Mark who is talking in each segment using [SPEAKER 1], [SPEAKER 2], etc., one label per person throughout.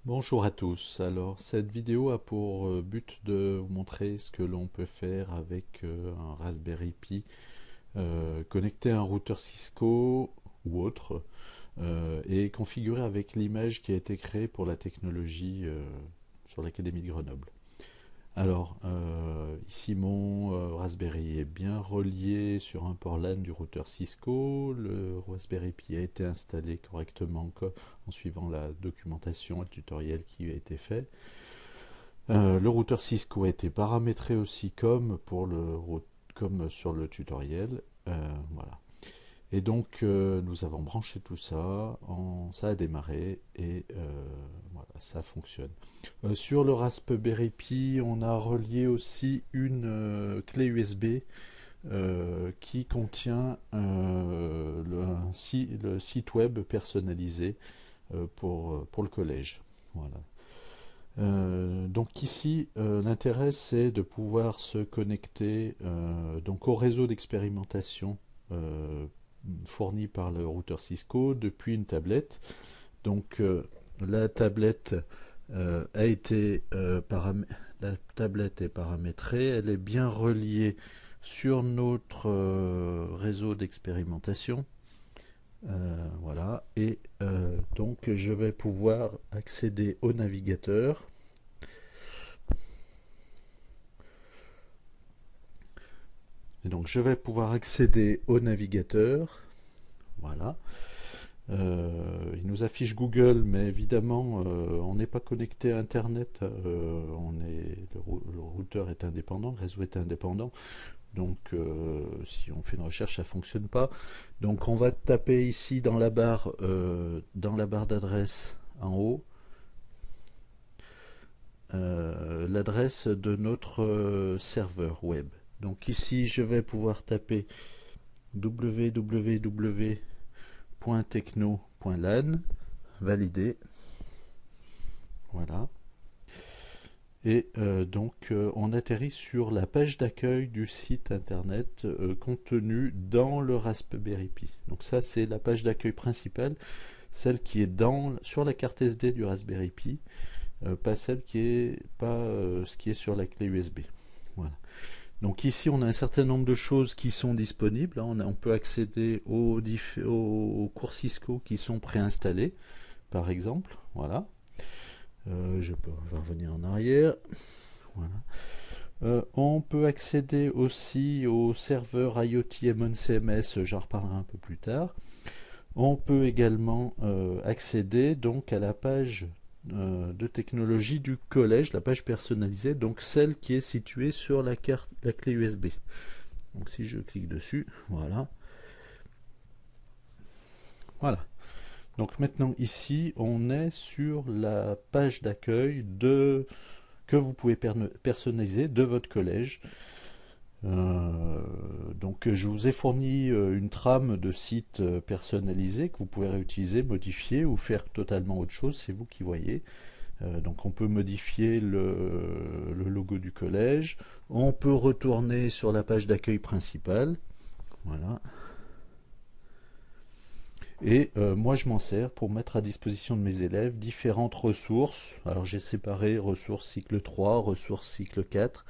[SPEAKER 1] Bonjour à tous. Alors, cette vidéo a pour but de vous montrer ce que l'on peut faire avec un Raspberry Pi connecté à un routeur Cisco ou autre et configuré avec l'image qui a été créée pour la technologie sur l'Académie de Grenoble. Alors, ici mon Raspberry est bien relié sur un port LAN du routeur Cisco. Le Raspberry Pi a été installé correctement en suivant la documentation et le tutoriel qui a été fait. Le routeur Cisco a été paramétré aussi comme sur le tutoriel. Voilà. Et donc nous avons branché tout ça, ça a démarré et voilà, ça fonctionne. Sur le Raspberry Pi, on a relié aussi une clé USB qui contient le site web personnalisé pour le collège. Voilà. Donc ici, l'intérêt c'est de pouvoir se connecter donc au réseau d'expérimentation fourni par le routeur Cisco depuis une tablette. Donc la tablette la tablette est paramétrée, elle est bien reliée sur notre réseau d'expérimentation. Voilà, et donc je vais pouvoir accéder au navigateur. Et donc je vais pouvoir accéder au navigateur. Voilà. Il nous affiche Google, mais évidemment, on n'est pas connecté à Internet. Le routeur est indépendant, le réseau est indépendant. Donc, si on fait une recherche, ça ne fonctionne pas. Donc, on va taper ici dans la barre d'adresse en haut, l'adresse de notre serveur web. Donc ici, je vais pouvoir taper www.techno.lan, valider. Voilà. Et donc on atterrit sur la page d'accueil du site internet contenu dans le Raspberry Pi. Donc ça c'est la page d'accueil principale, celle qui est sur la carte SD du Raspberry Pi, pas ce qui est sur la clé USB. Voilà. Donc ici on a un certain nombre de choses qui sont disponibles. On peut accéder aux cours Cisco qui sont préinstallés, par exemple. Voilà. Je vais revenir en arrière. Voilà. On peut accéder aussi au serveur IoT MonCMS, j'en reparlerai un peu plus tard. On peut également accéder donc à la page de technologie du collège, la page personnalisée, donc celle qui est située sur la clé USB. Donc si je clique dessus, voilà. Voilà. Donc maintenant ici, on est sur la page d'accueil que vous pouvez personnaliser de votre collège. Donc je vous ai fourni une trame de sites personnalisés que vous pouvez réutiliser, modifier ou faire totalement autre chose, c'est vous qui voyez. Donc on peut modifier le logo du collège, on peut retourner sur la page d'accueil principale. Voilà. Et moi je m'en sers pour mettre à disposition de mes élèves différentes ressources. Alors j'ai séparé ressources cycle 3, ressources cycle 4.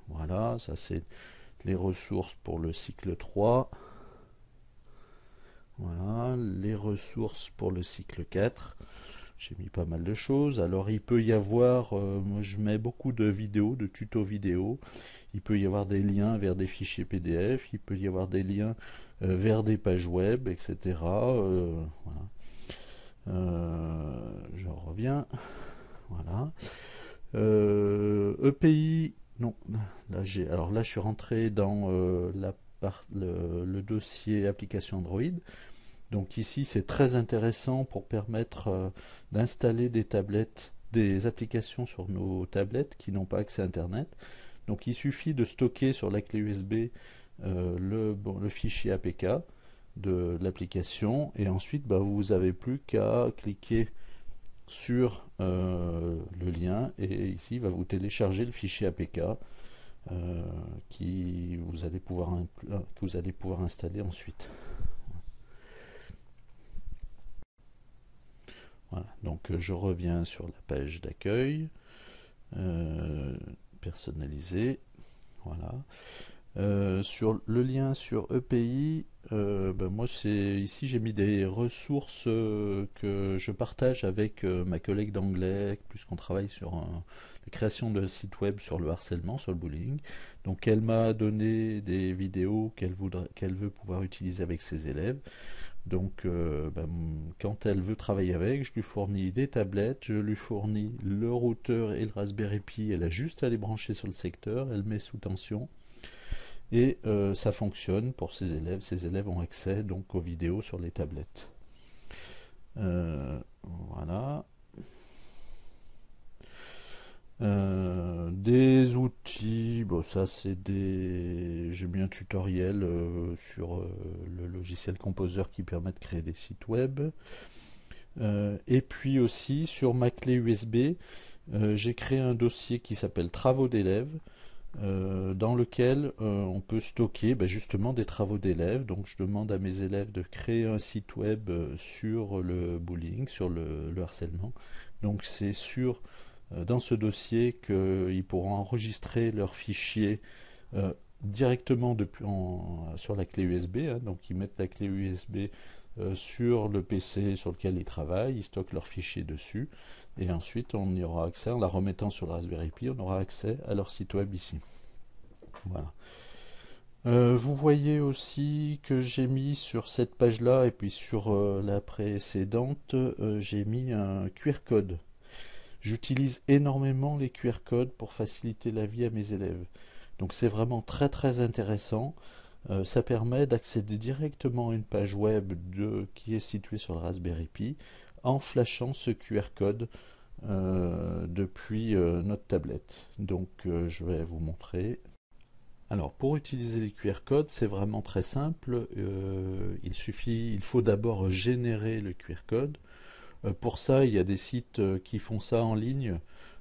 [SPEAKER 1] Voilà, ça c'est les ressources pour le cycle 3. Voilà, les ressources pour le cycle 4. J'ai mis pas mal de choses. Alors il peut y avoir, moi je mets beaucoup de vidéos, de tutos vidéo. Il peut y avoir des liens vers des fichiers PDF. Il peut y avoir des liens vers des pages web, etc. Voilà. Je reviens. Voilà. EPI. Non, alors là je suis rentré dans le dossier application Android. Donc ici c'est très intéressant pour permettre d'installer des applications sur nos tablettes qui n'ont pas accès à Internet. Donc il suffit de stocker sur la clé USB le fichier APK de l'application et ensuite vous n'avez plus qu'à cliquer sur le lien et ici il va vous télécharger le fichier APK que vous allez pouvoir installer ensuite. Voilà, donc je reviens sur la page d'accueil, personnalisée, voilà. Sur le lien sur EPI, ben moi c'est ici j'ai mis des ressources que je partage avec ma collègue d'anglais, puisqu'on travaille sur la création de sites web sur le harcèlement, sur le bullying. Donc elle m'a donné des vidéos qu'elle veut pouvoir utiliser avec ses élèves. Donc ben, quand elle veut travailler avec, je lui fournis des tablettes, je lui fournis le routeur et le Raspberry Pi. Elle a juste à les brancher sur le secteur, elle met sous tension. Et ça fonctionne pour ses élèves. Ses élèves ont accès donc aux vidéos sur les tablettes. Voilà. Des outils, bon ça c'est des... J'ai mis un tutoriel sur le logiciel Composer qui permet de créer des sites web. Et puis aussi sur ma clé USB, j'ai créé un dossier qui s'appelle Travaux d'élèves, dans lequel on peut stocker ben, justement des travaux d'élèves. Donc je demande à mes élèves de créer un site web sur le bullying, sur le harcèlement. Donc c'est dans ce dossier qu'ils pourront enregistrer leurs fichiers directement sur la clé USB. Hein. Donc ils mettent la clé USB sur le PC sur lequel ils travaillent, ils stockent leurs fichiers dessus. Et ensuite, on y aura accès, en la remettant sur le Raspberry Pi, on aura accès à leur site web ici. Voilà. Vous voyez aussi que j'ai mis sur cette page-là et puis sur la précédente, j'ai mis un QR code. J'utilise énormément les QR codes pour faciliter la vie à mes élèves. Donc c'est vraiment très très intéressant. Ça permet d'accéder directement à une page web qui est située sur le Raspberry Pi en flashant ce QR code depuis notre tablette. Donc je vais vous montrer. Alors pour utiliser les QR codes, c'est vraiment très simple. Il faut d'abord générer le QR code. Pour ça, il y a des sites qui font ça en ligne.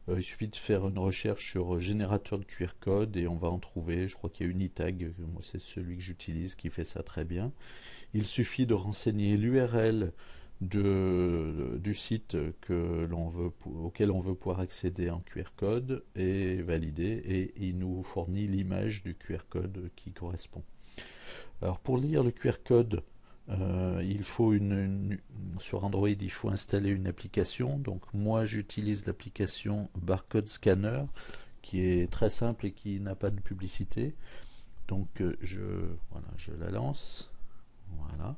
[SPEAKER 1] Il suffit de faire une recherche sur générateur de QR code et on va en trouver. Je crois qu'il y a Unitag, moi c'est celui que j'utilise qui fait ça très bien. Il suffit de renseigner l'URL du site auquel on veut pouvoir accéder en QR code et valider, et il nous fournit l'image du QR code qui correspond. Alors pour lire le QR code, il faut sur Android il faut installer une application. Donc moi j'utilise l'application Barcode Scanner qui est très simple et qui n'a pas de publicité. Donc voilà, je la lance. Voilà.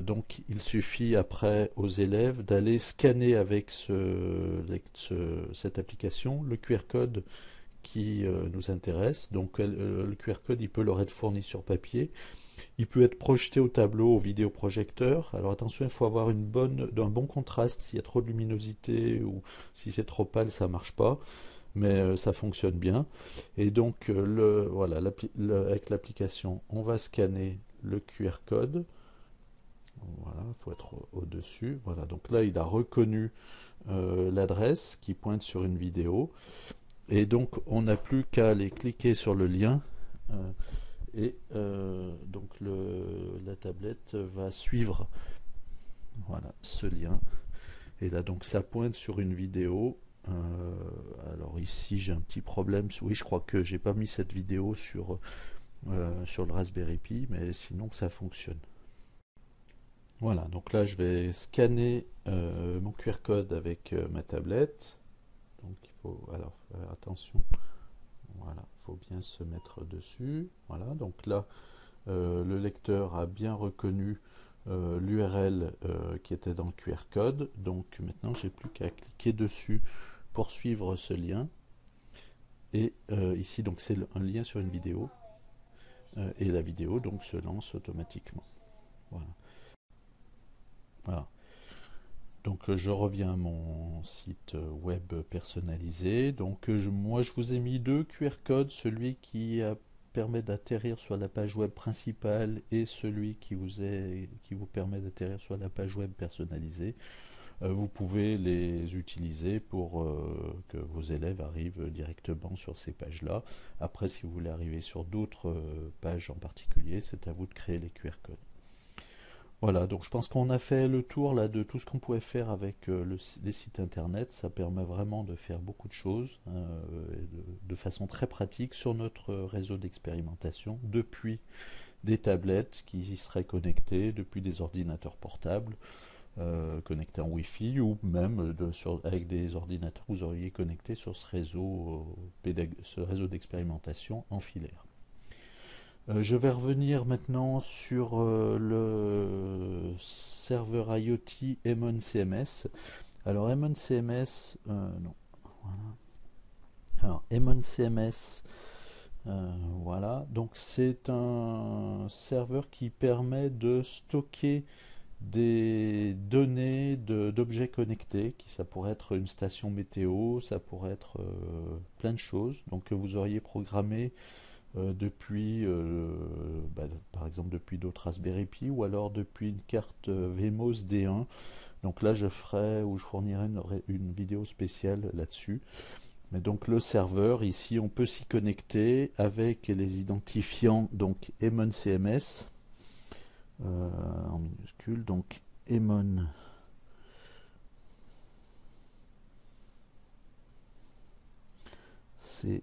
[SPEAKER 1] Donc il suffit après aux élèves d'aller scanner avec cette application le QR code qui nous intéresse. Donc le QR code il peut leur être fourni sur papier, il peut être projeté au tableau, au vidéoprojecteur. Alors attention, il faut avoir un bon contraste. S'il y a trop de luminosité ou si c'est trop pâle, ça marche pas, mais ça fonctionne bien. Et donc voilà, avec l'application, on va scanner le QR code. Voilà, il faut être au-dessus. Voilà, donc là, il a reconnu l'adresse qui pointe sur une vidéo. Et donc, on n'a plus qu'à aller cliquer sur le lien. Et donc la tablette va suivre voilà, ce lien. Et là, donc, ça pointe sur une vidéo. Alors ici, j'ai un petit problème. Oui, je crois que j'ai pas mis cette vidéo sur le Raspberry Pi, mais sinon ça fonctionne. Voilà, donc là je vais scanner mon QR code avec ma tablette. Donc il faut alors faire attention. Voilà, il faut bien se mettre dessus. Voilà, donc là le lecteur a bien reconnu l'URL qui était dans le QR code. Donc maintenant j'ai plus qu'à cliquer dessus pour suivre ce lien. Et ici donc c'est un lien sur une vidéo. Et la vidéo donc se lance automatiquement. Voilà. Voilà. Donc je reviens à mon site web personnalisé. Donc moi je vous ai mis deux QR codes, celui qui permet d'atterrir sur la page web principale et celui qui vous permet d'atterrir sur la page web personnalisée. Vous pouvez les utiliser pour que vos élèves arrivent directement sur ces pages-là. Après, si vous voulez arriver sur d'autres pages en particulier, c'est à vous de créer les QR codes. Voilà, donc je pense qu'on a fait le tour là de tout ce qu'on pouvait faire avec les sites internet. Ça permet vraiment de faire beaucoup de choses de façon très pratique sur notre réseau d'expérimentation depuis des tablettes qui y seraient connectées, depuis des ordinateurs portables connectés en Wi-Fi ou même avec des ordinateurs que vous auriez connectés sur ce réseau d'expérimentation en filaire. Je vais revenir maintenant sur le serveur IoT Emon CMS. Alors Emon CMS, non, voilà. Alors Emon CMS, voilà. Donc c'est un serveur qui permet de stocker des données d'objets connectés, ça pourrait être une station météo, ça pourrait être plein de choses, donc que vous auriez programmé depuis, par exemple depuis d'autres Raspberry Pi ou alors depuis une carte VMOS D1. Donc là, je ferai ou je fournirai une vidéo spéciale là-dessus. Mais donc le serveur, ici, on peut s'y connecter avec les identifiants donc Emon CMS en minuscule. Donc Emon CMS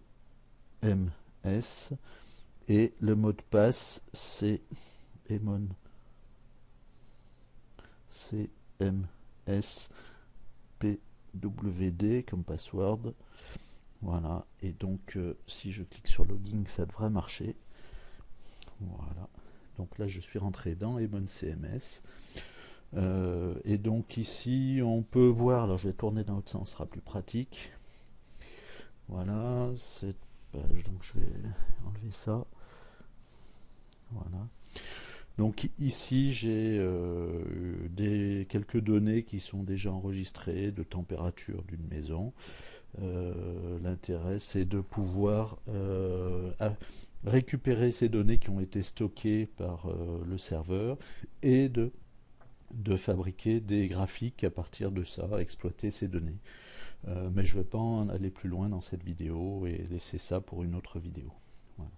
[SPEAKER 1] et le mot de passe c'est Emon CMS PWD comme password. Voilà, et donc si je clique sur login, ça devrait marcher. Voilà, donc là je suis rentré dans Emon CMS. Et donc ici on peut voir, alors je vais tourner dans l'autre sens, ce sera plus pratique. Voilà, cette page, donc je vais enlever ça. Voilà. Donc ici j'ai quelques données qui sont déjà enregistrées de température d'une maison. L'intérêt c'est de pouvoir récupérer ces données qui ont été stockées par le serveur et de fabriquer des graphiques à partir de ça, exploiter ces données. Mais je ne vais pas en aller plus loin dans cette vidéo et laisser ça pour une autre vidéo. Voilà.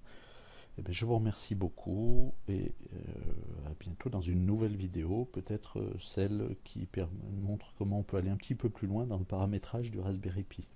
[SPEAKER 1] Eh bien, je vous remercie beaucoup et à bientôt dans une nouvelle vidéo, peut-être celle qui montre comment on peut aller un petit peu plus loin dans le paramétrage du Raspberry Pi.